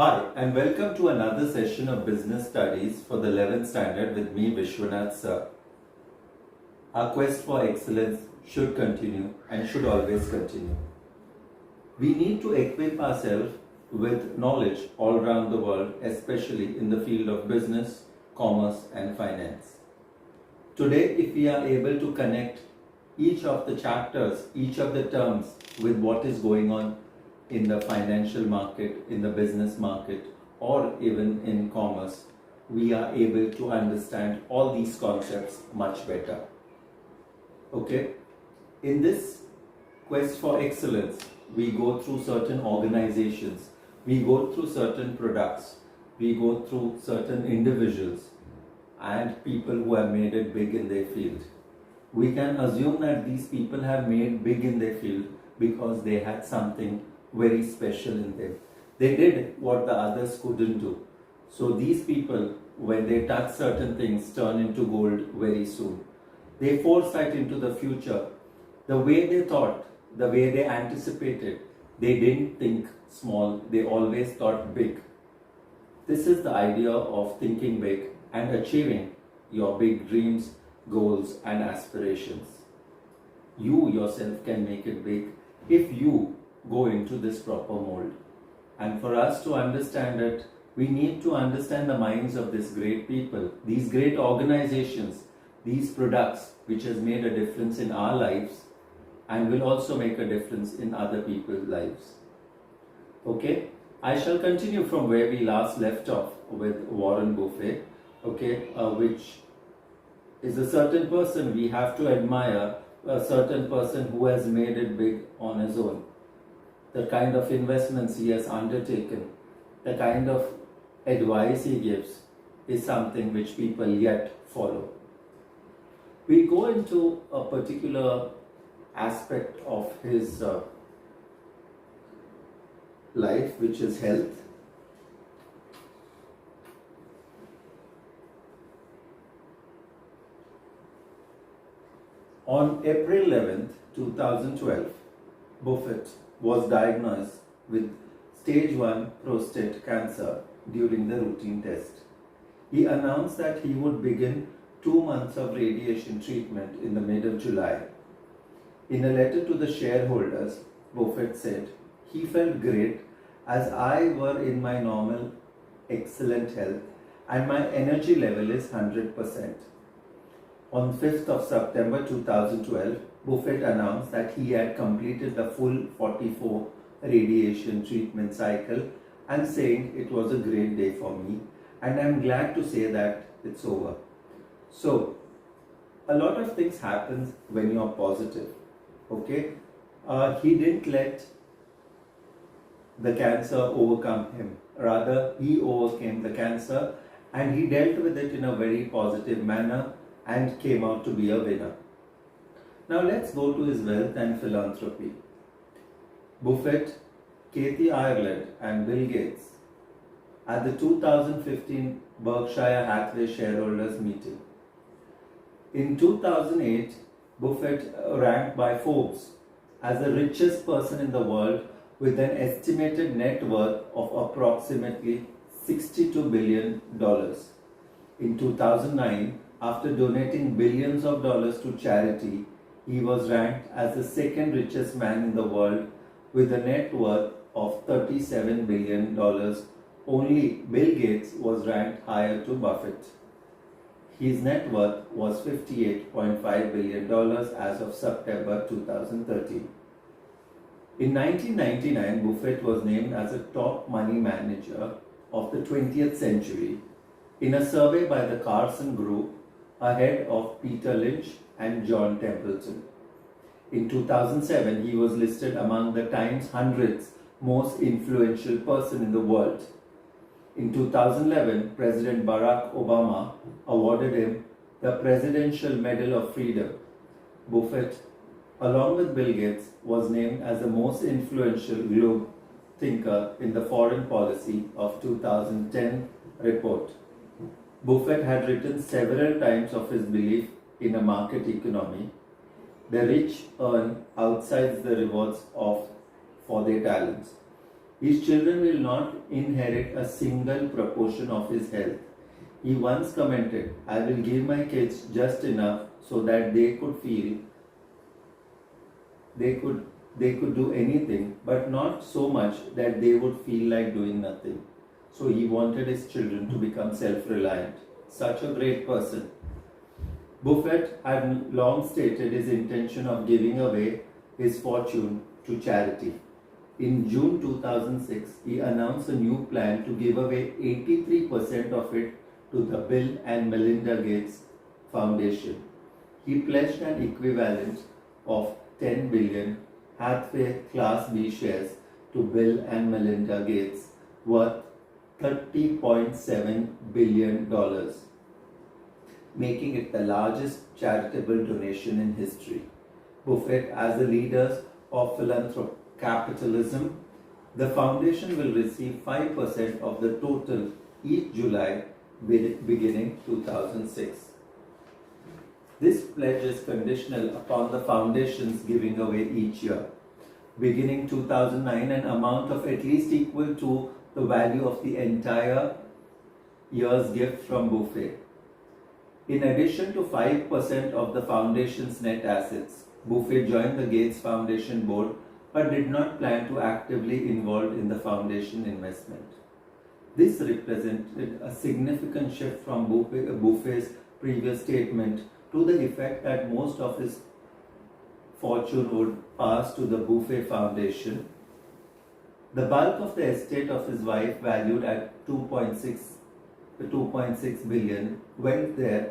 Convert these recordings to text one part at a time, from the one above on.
Hi, and welcome to another session of Business Studies for the 11th Standard with me, Vishwanath Sir. Our quest for excellence should continue and should always continue. We need to equip ourselves with knowledge all around the world, especially in the field of business, commerce, and finance. Today, if we are able to connect each of the chapters, each of the terms with what is going on in the financial market, in the business market, or even in commerce, we are able to understand all these concepts much better. Okay? In this quest for excellence, we go through certain organizations, we go through certain products, we go through certain individuals and people who have made it big in their field. We can assume that these people have made big in their field because they had something very special in them. They did what the others couldn't do. So these people, when they touch certain things, turn into gold very soon. They foresight into the future. The way they thought, the way they anticipated, they didn't think small, they always thought big. This is the idea of thinking big and achieving your big dreams, goals and aspirations. You yourself can make it big if you go into this proper mold. And for us to understand it, we need to understand the minds of these great people, these great organizations, these products which has made a difference in our lives and will also make a difference in other people's lives. Okay, I shall continue from where we last left off with Warren Buffett, which is a certain person we have to admire, a certain person who has made it big on his own. The kind of investments he has undertaken, the kind of advice he gives is something which people yet follow. We go into a particular aspect of his life, which is health. On April 11th, 2012, Buffett was diagnosed with stage 1 prostate cancer during the routine test. He announced that he would begin 2 months of radiation treatment in the mid of July. In a letter to the shareholders, Buffett said, "He felt great as I were in my normal, excellent health and my energy level is 100%. On 5th of September 2012, Buffett announced that he had completed the full 44 radiation treatment cycle and saying it was a great day for me and I'm glad to say that it's over. So, a lot of things happen when you are positive. Okay? He didn't let the cancer overcome him. Rather, he overcame the cancer and he dealt with it in a very positive manner and came out to be a winner. Now let's go to his wealth and philanthropy. Buffett, Kathy Ireland and Bill Gates at the 2015 Berkshire Hathaway shareholders meeting. In 2008, Buffett ranked by Forbes as the richest person in the world with an estimated net worth of approximately $62 billion. In 2009, after donating billions of dollars to charity, he was ranked as the second richest man in the world with a net worth of $37 billion. Only Bill Gates was ranked higher to Buffett. His net worth was $58.5 billion as of September 2013. In 1999, Buffett was named as a top money manager of the 20th century in a survey by the Carson Group ahead of Peter Lynch and John Templeton. In 2007, he was listed among the Times 100's most influential person in the world. In 2011, President Barack Obama awarded him the Presidential Medal of Freedom. Buffett, along with Bill Gates, was named as the most influential globe thinker in the Foreign Policy of 2010 report. Buffett had written several times of his belief in a market economy. The rich earn outside the rewards for their talents. His children will not inherit a single proportion of his health. He once commented, I will give my kids just enough so that they could feel they could do anything, but not so much that they would feel like doing nothing. So he wanted his children to become self-reliant. Such a great person. Buffett had long stated his intention of giving away his fortune to charity. In June 2006, he announced a new plan to give away 83% of it to the Bill and Melinda Gates Foundation. He pledged an equivalent of 10 billion Hathaway Class B shares to Bill and Melinda Gates worth $30.7 billion, making it the largest charitable donation in history. Buffett, as the leader of philanthropic capitalism, the foundation will receive 5% of the total each July beginning 2006. This pledge is conditional upon the foundation's giving away each year. Beginning 2009, an amount of at least equal to the value of the entire year's gift from Buffett. In addition to 5% of the foundation's net assets, Buffett joined the Gates Foundation board but did not plan to actively involve in the foundation investment. This represented a significant shift from Buffett's previous statement to the effect that most of his fortune would pass to the Buffett Foundation. The bulk of the estate of his wife, valued at 2.6 billion, went there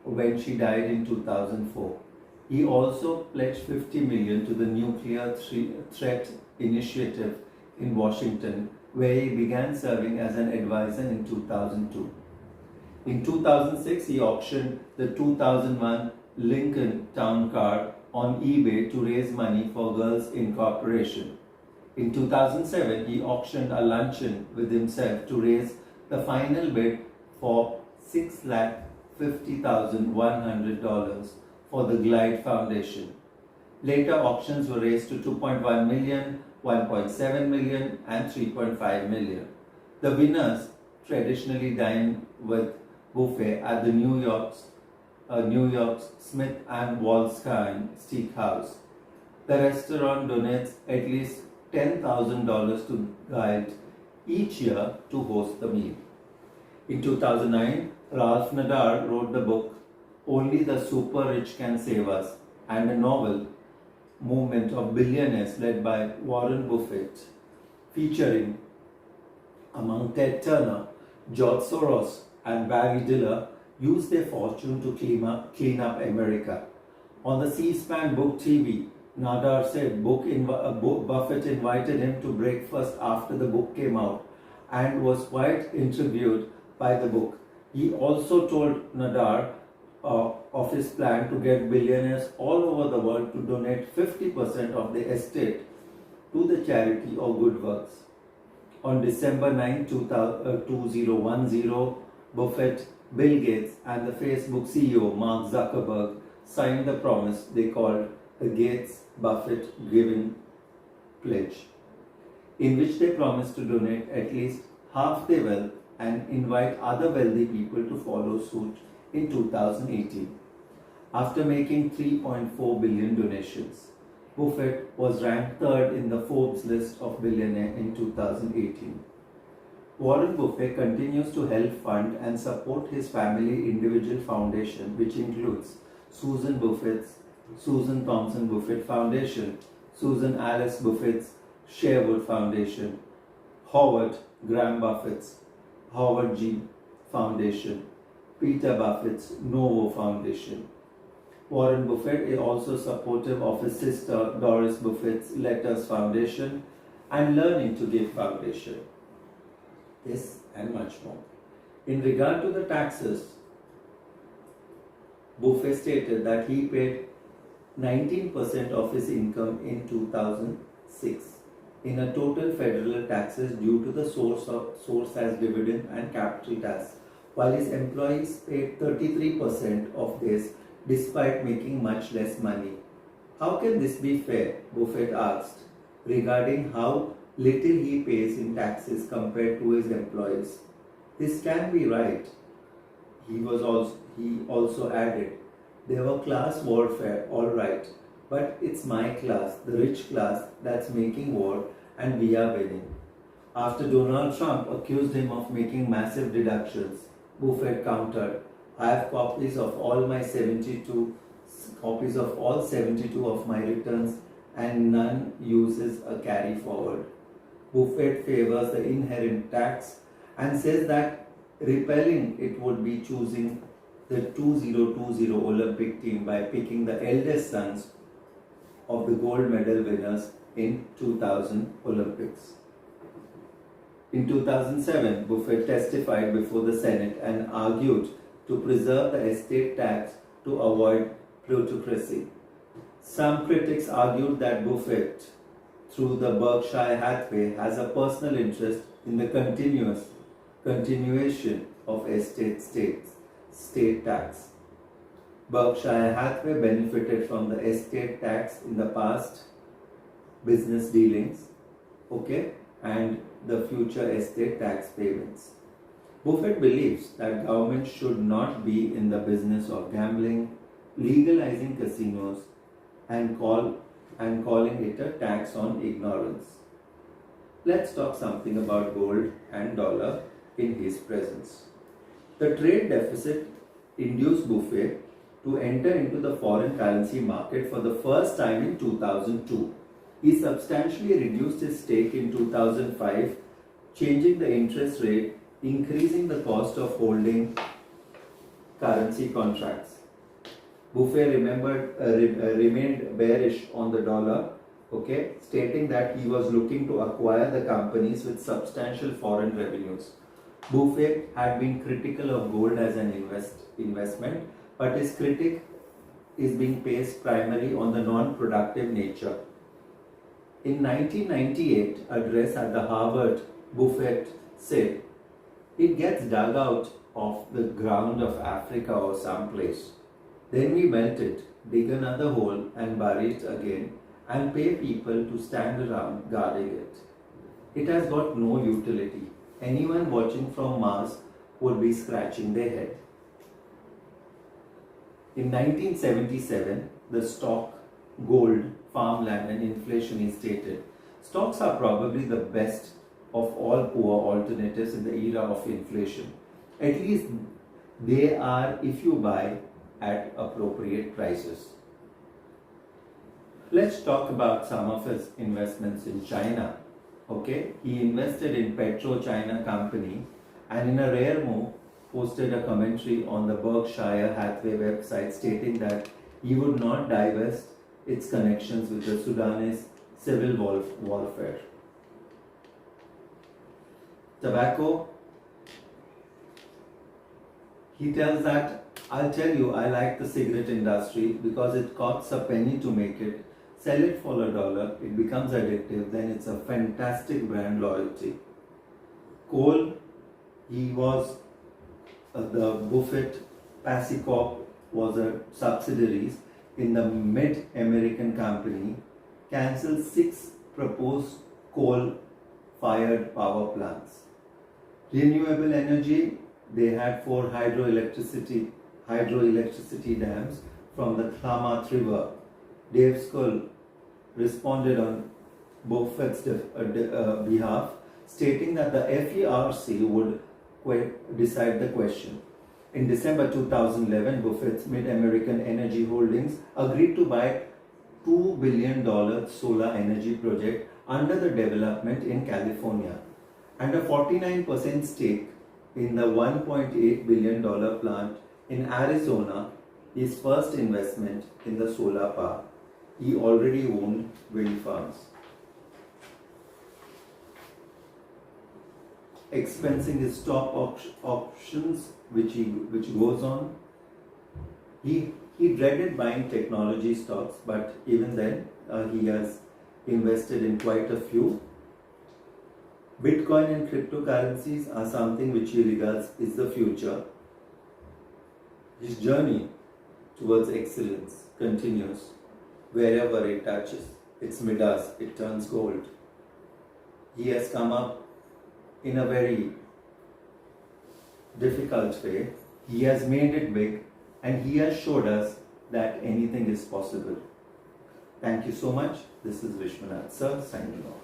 when she died in 2004. He also pledged 50 million to the Nuclear Threat Initiative in Washington, where he began serving as an advisor in 2002. In 2006, he auctioned the 2001 Lincoln Town Car on eBay to raise money for Girls Incorporation. In 2007, he auctioned a luncheon with himself to raise the final bid for $650,100 for the Glide Foundation. Later auctions were raised to 2.1 million, 1.7 million and 3.5 million. The winners traditionally dine with Buffett at the New York's Smith and Wallerstein Steakhouse. The restaurant donates at least $10,000 to Glide each year to host the meal. In 2009, Ralph Nader wrote the book Only the Super Rich Can Save Us, and a novel, Movement of Billionaires, led by Warren Buffett, featuring, among Ted Turner, George Soros and Barry Diller, used their fortune to clean up America. On the C-SPAN Book TV, Nader said Buffett invited him to breakfast after the book came out and was quite intrigued by the book. He also told Nader of his plan to get billionaires all over the world to donate 50% of their estate to the charity or good works. On December 9, 2010, Buffett, Bill Gates and the Facebook CEO Mark Zuckerberg signed the promise they called the Gates-Buffett Giving Pledge, in which they promised to donate at least half their wealth and invite other wealthy people to follow suit in 2018. After making 3.4 billion donations, Buffett was ranked third in the Forbes list of billionaires in 2018. Warren Buffett continues to help fund and support his family individual foundation, which includes Susan Thompson Buffett Foundation, Susan Alice Buffett's Sherwood Foundation, Howard Graham Buffett's Howard G. Foundation, Peter Buffett's Novo Foundation. Warren Buffett is also supportive of his sister Doris Buffett's Letters Foundation and Learning to Give Foundation. This and much more. In regard to the taxes, Buffett stated that he paid 19% of his income in 2006 in a total federal taxes due to the source as dividend and capital tax, while his employees paid 33% of this despite making much less money. How can this be fair? Buffett asked, regarding how little he pays in taxes compared to his employees. This can be right. He also added, there were class warfare, all right, but it's my class, the rich class, that's making war, and we are winning. After Donald Trump accused him of making massive deductions, Buffett countered, I have copies of all 72 of my returns, and none uses a carry forward. Buffett favors the inherent tax and says that repelling it would be choosing the 2020 Olympic team by picking the eldest sons of the gold medal winners in 2000 Olympics. In 2007, Buffett testified before the Senate and argued to preserve the estate tax to avoid plutocracy. Some critics argued that Buffett, through the Berkshire Hathaway, has a personal interest in the continuation of state tax. Berkshire Hathaway benefited from the estate tax in the past business dealings, and the future estate tax payments. Buffett believes that government should not be in the business of gambling, legalizing casinos, and calling it a tax on ignorance. Let's talk something about gold and dollar in his presence. The trade deficit induced Buffett to enter into the foreign currency market for the first time in 2002. He substantially reduced his stake in 2005, changing the interest rate, increasing the cost of holding currency contracts. Buffett remained bearish on the dollar, stating that he was looking to acquire the companies with substantial foreign revenues. Buffett had been critical of gold as an investment, but his critique is being based primarily on the non-productive nature. In 1998 address at the Harvard, Buffett said, "It gets dug out of the ground of Africa or someplace. Then we melt it, dig another hole and bury it again and pay people to stand around guarding it. It has got no utility. Anyone watching from Mars would be scratching their head." In 1977, the stock, gold, farmland and inflation is stated, stocks are probably the best of all poor alternatives in the era of inflation. At least they are if you buy at appropriate prices. Let's talk about some of his investments in China. He invested in PetroChina company and in a rare move posted a commentary on the Berkshire Hathaway website stating that he would not divest its connections with the Sudanese civil warfare. Tobacco. He tells that, I'll tell you, I like the cigarette industry because it costs a penny to make it. Sell it for $1, it becomes addictive, then it's a fantastic brand loyalty. Coal, he was the Buffett Pacicorp was a subsidiaries in the Mid-American Company, cancelled 6 proposed coal-fired power plants. Renewable energy, they had 4 hydroelectricity dams from the Klamath River. Dave Skull responded on Buffett's behalf, stating that the FERC would decide the question. In December 2011, Buffett's Mid-American Energy Holdings agreed to buy $2 billion solar energy project under the development in California and a 49% stake in the $1.8 billion plant in Arizona, his first investment in the solar park. He already owned wind farms. Expensing his stock options, which goes on. He dreaded buying technology stocks, but even then he has invested in quite a few. Bitcoin and cryptocurrencies are something which he regards is the future. His journey towards excellence continues. Wherever it touches, it's Midas, it turns gold. He has come up in a very difficult way. He has made it big, and he has showed us that anything is possible. Thank you so much. This is Vishwanath Sir signing off.